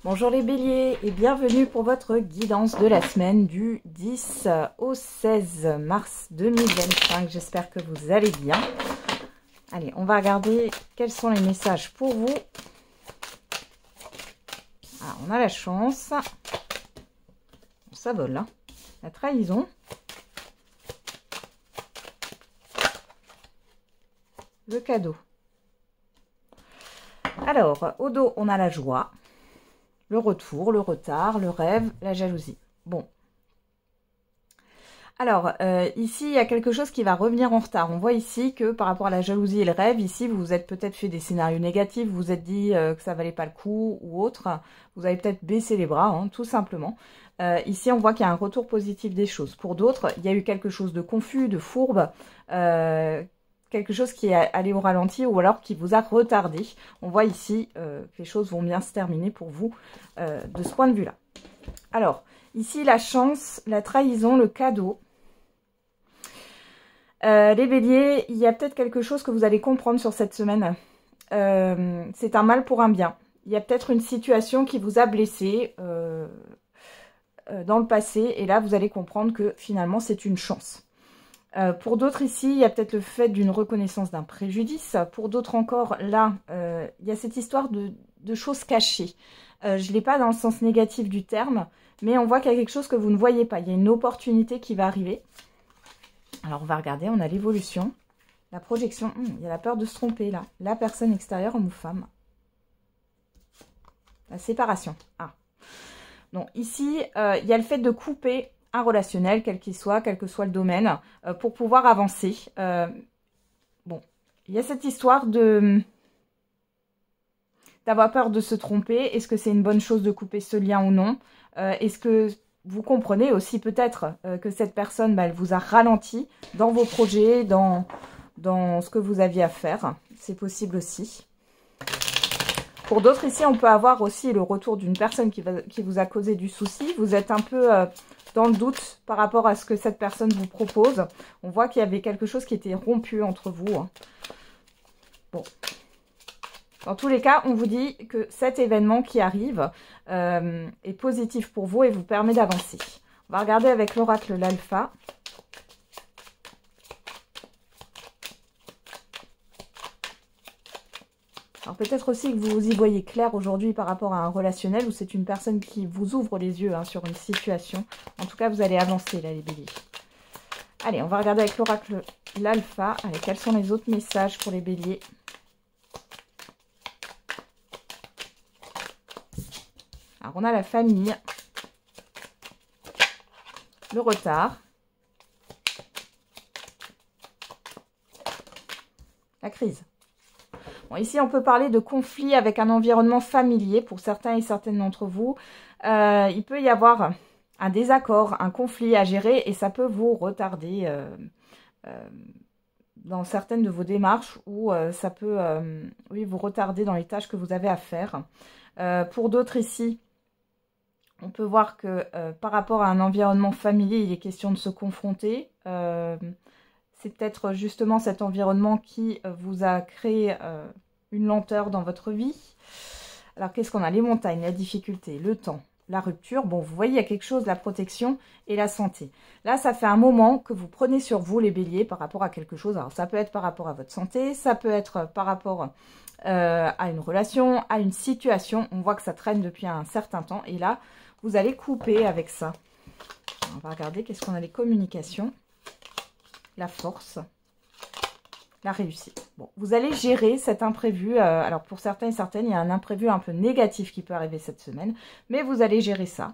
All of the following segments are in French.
Bonjour les béliers et bienvenue pour votre guidance de la semaine du 10 au 16 mars 2025. J'espère que vous allez bien. Allez, on va regarder quels sont les messages pour vous. Ah, on a la chance. Ça vole là. La trahison. Le cadeau. Alors, au dos, on a la joie. Le retour, le retard, le rêve, la jalousie. Bon. Alors, ici, il y a quelque chose qui va revenir en retard. On voit ici que par rapport à la jalousie et le rêve, ici, vous vous êtes peut-être fait des scénarios négatifs, vous vous êtes dit que ça valait pas le coup ou autre. Vous avez peut-être baissé les bras, hein, tout simplement. Ici, on voit qu'il y a un retour positif des choses. Pour d'autres, il y a eu quelque chose de confus, de fourbe, quelque chose qui est allé au ralenti ou alors qui vous a retardé. On voit ici que les choses vont bien se terminer pour vous de ce point de vue-là. Alors, ici, la chance, la trahison, le cadeau. Les béliers, il y a peut-être quelque chose que vous allez comprendre sur cette semaine. C'est un mal pour un bien. Il y a peut-être une situation qui vous a blessé dans le passé. Et là, vous allez comprendre que finalement, c'est une chance. Pour d'autres ici, il y a peut-être le fait d'une reconnaissance d'un préjudice. Pour d'autres encore, là, il y a cette histoire de choses cachées. Je ne l'ai pas dans le sens négatif du terme, mais on voit qu'il y a quelque chose que vous ne voyez pas. Il y a une opportunité qui va arriver. Alors, on va regarder, on a l'évolution, la projection. Il y a la peur de se tromper, là. La personne extérieure, homme ou femme. La séparation. Ah. Donc, ici, il y a le fait de couper un relationnel, quel qu'il soit, quel que soit le domaine, pour pouvoir avancer. Bon, il y a cette histoire d'avoir peur de se tromper. Est-ce que c'est une bonne chose de couper ce lien ou non? Est-ce que vous comprenez aussi peut-être que cette personne, elle vous a ralenti dans vos projets, dans ce que vous aviez à faire? C'est possible aussi. Pour d'autres ici, on peut avoir aussi le retour d'une personne qui vous a causé du souci. Vous êtes un peu dans le doute par rapport à ce que cette personne vous propose. On voit qu'il y avait quelque chose qui était rompu entre vous. Hein. Bon. Dans tous les cas, on vous dit que cet événement qui arrive est positif pour vous et vous permet d'avancer. On va regarder avec l'oracle l'alpha. Alors peut-être aussi que vous y voyez clair aujourd'hui par rapport à un relationnel où c'est une personne qui vous ouvre les yeux sur une situation. En tout cas, vous allez avancer là les béliers. Allez, on va regarder avec l'oracle l'alpha. Allez, quels sont les autres messages pour les béliers? Alors, on a la famille, le retard, la crise. Bon, ici, on peut parler de conflit avec un environnement familier pour certains et certaines d'entre vous. Il peut y avoir un désaccord, un conflit à gérer et ça peut vous retarder dans certaines de vos démarches ou ça peut oui, vous retarder dans les tâches que vous avez à faire. Pour d'autres ici, on peut voir que par rapport à un environnement familier, il est question de se confronter. C'est peut-être justement cet environnement qui vous a créé une lenteur dans votre vie. Alors, qu'est-ce qu'on a? Les montagnes, la difficulté, le temps, la rupture. Bon, vous voyez, il y a quelque chose, la protection et la santé. Là, ça fait un moment que vous prenez sur vous, les béliers, par rapport à quelque chose. Alors, ça peut être par rapport à votre santé, ça peut être par rapport à une relation, à une situation. On voit que ça traîne depuis un certain temps. Et là, vous allez couper avec ça. On va regarder qu'est-ce qu'on a, les communications, la force, la réussite. Bon, vous allez gérer cet imprévu. Alors, pour certains et certaines, il y a un imprévu un peu négatif qui peut arriver cette semaine. Mais vous allez gérer ça.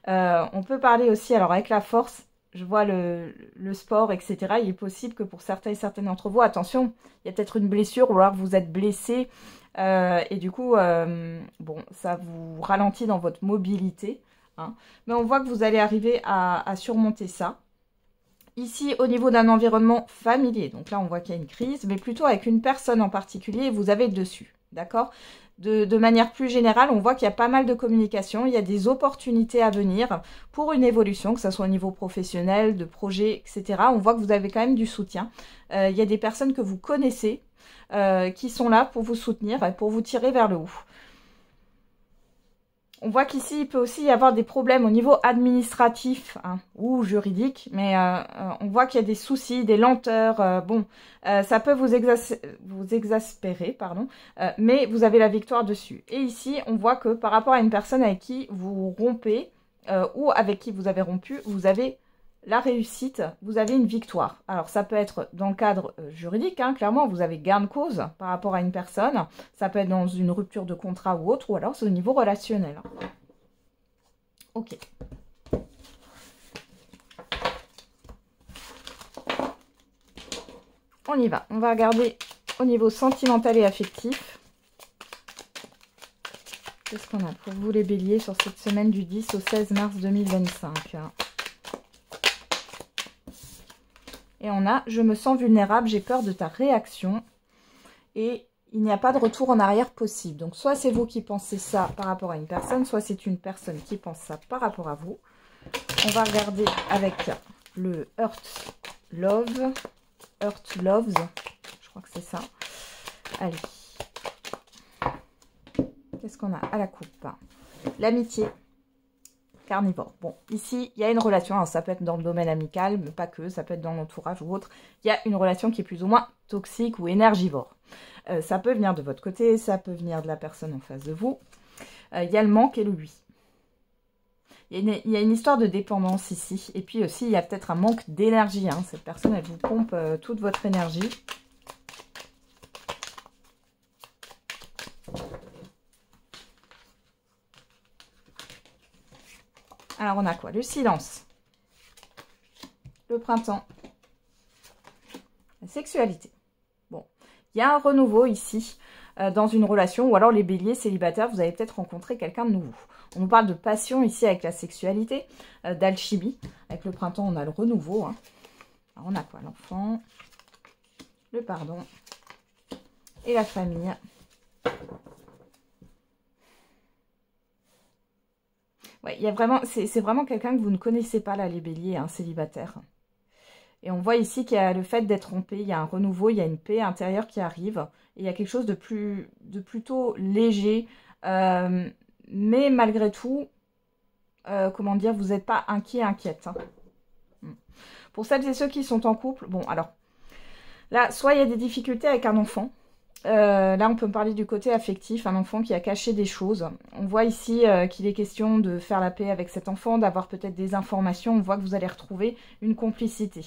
On peut parler aussi, alors avec la force, je vois le sport, etc. Il est possible que pour certains et certaines d'entre vous, attention, il y a peut-être une blessure ou alors vous êtes blessé. Et du coup, bon, ça vous ralentit dans votre mobilité. Hein. Mais on voit que vous allez arriver à surmonter ça. Ici, au niveau d'un environnement familier, donc là, on voit qu'il y a une crise, mais plutôt avec une personne en particulier, et vous avez le dessus, d'accord? De manière plus générale, on voit qu'il y a pas mal de communication, il y a des opportunités à venir pour une évolution, que ce soit au niveau professionnel, de projet, etc. On voit que vous avez quand même du soutien. Il y a des personnes que vous connaissez qui sont là pour vous soutenir et pour vous tirer vers le haut. On voit qu'ici, il peut aussi y avoir des problèmes au niveau administratif hein, ou juridique, mais on voit qu'il y a des soucis, des lenteurs. Ça peut vous exaspérer, pardon, mais vous avez la victoire dessus. Et ici, on voit que par rapport à une personne avec qui vous rompez ou avec qui vous avez rompu, vous avez la réussite, vous avez une victoire. Alors, ça peut être dans le cadre juridique, hein, clairement, vous avez gain de cause par rapport à une personne. Ça peut être dans une rupture de contrat ou autre, ou alors c'est au niveau relationnel. Ok. On y va. On va regarder au niveau sentimental et affectif. Qu'est-ce qu'on a pour vous les béliers sur cette semaine du 10 au 16 mars 2025 ? Et on a « Je me sens vulnérable, j'ai peur de ta réaction. » Et il n'y a pas de retour en arrière possible. Donc, soit c'est vous qui pensez ça par rapport à une personne, soit c'est une personne qui pense ça par rapport à vous. On va regarder avec le Hurt Love. Hurt Loves. Je crois que c'est ça. Allez. Qu'est-ce qu'on a à la coupe? L'amitié. Carnivore. Bon, ici, il y a une relation, alors ça peut être dans le domaine amical, mais pas que, ça peut être dans l'entourage ou autre. Il y a une relation qui est plus ou moins toxique ou énergivore. Ça peut venir de votre côté, ça peut venir de la personne en face de vous. Il y a le manque et le oui. Il y a une histoire de dépendance ici. Et puis aussi, il y a peut-être un manque d'énergie. Hein. Cette personne, elle vous pompe toute votre énergie. Alors, on a quoi? Le silence. Le printemps. La sexualité. Bon, il y a un renouveau ici dans une relation. Ou alors, les béliers célibataires, vous avez peut-être rencontré quelqu'un de nouveau. On nous parle de passion ici avec la sexualité, d'alchimie. Avec le printemps, on a le renouveau. Hein. Alors, on a quoi? L'enfant, le pardon et la famille. Ouais, il y a vraiment, c'est vraiment quelqu'un que vous ne connaissez pas là, les béliers, hein, célibataires. Et on voit ici qu'il y a le fait d'être rompé, il y a un renouveau, il y a une paix intérieure qui arrive. Et il y a quelque chose de plutôt léger. Mais malgré tout, comment dire, vous n'êtes pas inquiète. Hein. Pour celles et ceux qui sont en couple, bon alors, là, soit il y a des difficultés avec un enfant. Là, on peut me parler du côté affectif, un enfant qui a caché des choses. On voit ici qu'il est question de faire la paix avec cet enfant, d'avoir peut-être des informations. On voit que vous allez retrouver une complicité.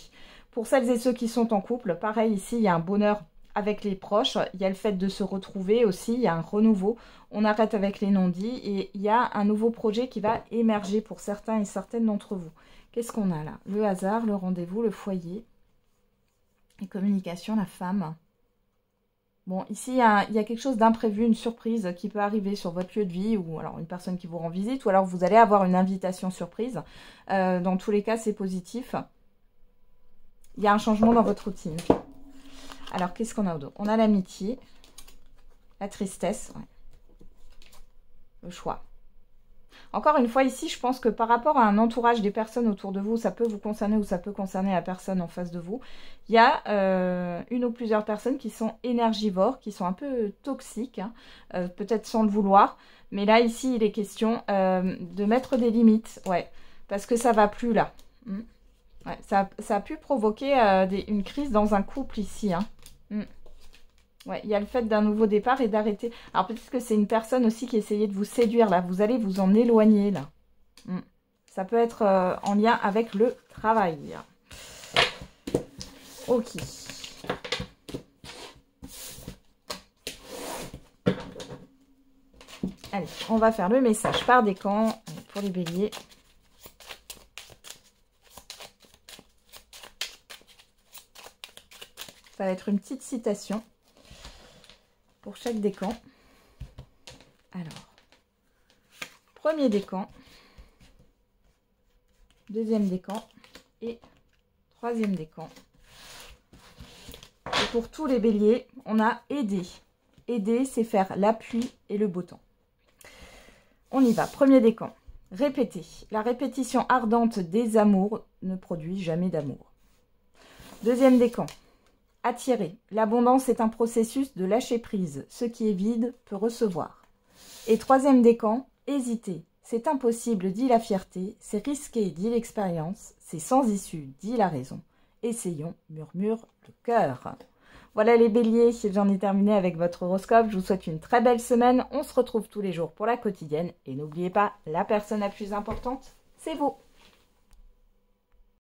Pour celles et ceux qui sont en couple, pareil, ici, il y a un bonheur avec les proches. Il y a le fait de se retrouver aussi, il y a un renouveau. On arrête avec les non-dits et il y a un nouveau projet qui va émerger pour certains et certaines d'entre vous. Qu'est-ce qu'on a là? Le hasard, le rendez-vous, le foyer, les communications, la femme. Bon, ici, il y a quelque chose d'imprévu, une surprise qui peut arriver sur votre lieu de vie, ou alors une personne qui vous rend visite, ou alors vous allez avoir une invitation surprise. Dans tous les cas, c'est positif. Il y a un changement dans votre routine. Alors, qu'est-ce qu'on a au dos? On a l'amitié, la tristesse, ouais. Le choix. Encore une fois, ici, je pense que par rapport à un entourage des personnes autour de vous, ça peut vous concerner ou ça peut concerner la personne en face de vous. Il y a une ou plusieurs personnes qui sont énergivores, qui sont un peu toxiques, hein, peut-être sans le vouloir. Mais là, ici, il est question de mettre des limites, ouais, parce que ça va plus là. Ouais, ça a pu provoquer une crise dans un couple ici, hein. Ouais, il y a le fait d'un nouveau départ et d'arrêter. Alors peut-être que c'est une personne aussi qui essayait de vous séduire là. Vous allez vous en éloigner là. Ça peut être en lien avec le travail. Ok. Allez, on va faire le message par décan pour les béliers. Ça va être une petite citation pour chaque décan. Alors, premier décan, deuxième décan et troisième décan. Et pour tous les béliers, on a aider. Aider, c'est faire l'appui et le beau temps. On y va. Premier décan. Répéter. La répétition ardente des amours ne produit jamais d'amour. Deuxième décan. Attirer. L'abondance est un processus de lâcher prise. Ce qui est vide peut recevoir. Et troisième décan, Hésiter, c'est impossible, dit la fierté, c'est risqué, dit l'expérience, c'est sans issue, dit la raison. Essayons, murmure le cœur. Voilà les béliers, j'en ai terminé avec votre horoscope. Je vous souhaite une très belle semaine. On se retrouve tous les jours pour la quotidienne. Et n'oubliez pas, la personne la plus importante, c'est vous.